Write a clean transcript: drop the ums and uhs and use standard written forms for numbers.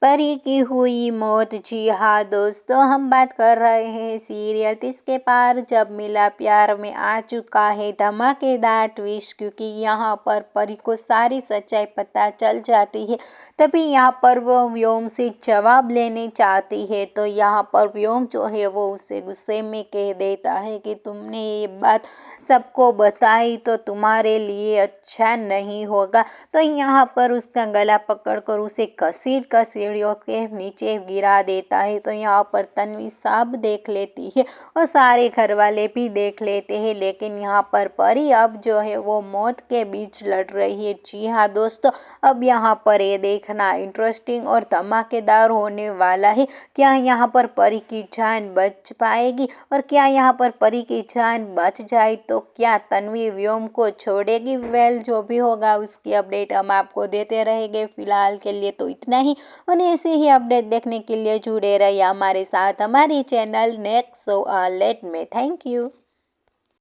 परी की हुई मौत। जी हाँ दोस्तों, हम बात कर रहे हैं सीरियल 30 के पार जब मिला प्यार में आ चुका है धमाकेदार ट्विस्ट, क्योंकि यहाँ पर परी को सारी सच्चाई पता चल जाती है। तभी यहाँ पर वो व्योम से जवाब लेने चाहती है, तो यहाँ पर व्योम जो है वो उसे गुस्से में कह देता है कि तुमने ये बात सबको बताई तो तुम्हारे लिए अच्छा नहीं होगा। तो यहाँ पर उसका गला पकड़कर उसे घसीट कर सीढ़ियों के नीचे गिरा देता है। तो यहाँ पर तन्वी सब देख लेती है और सारे घर वाले भी देख लेते हैं, लेकिन यहाँ पर परी अब जो है वो मौत के बीच लड़ रही है। जी हाँ दोस्तों, अब यहाँ पर ये देखना इंटरेस्टिंग और धमाकेदार होने वाला है। क्या यहाँ पर परी की जान बच पाएगी, और क्या यहाँ पर परी की जान बच जाए तो क्या तन्वी व्योम को छोड़ेगी? वेल, जो भी होगा उसकी अपडेट हम आपको देते रहेंगे। फिलहाल के लिए तो इतना ही, और ऐसे ही अपडेट देखने के लिए जुड़े रहिए हमारे साथ हमारी चैनल नेक्स्ट सो लेट में। Thank you.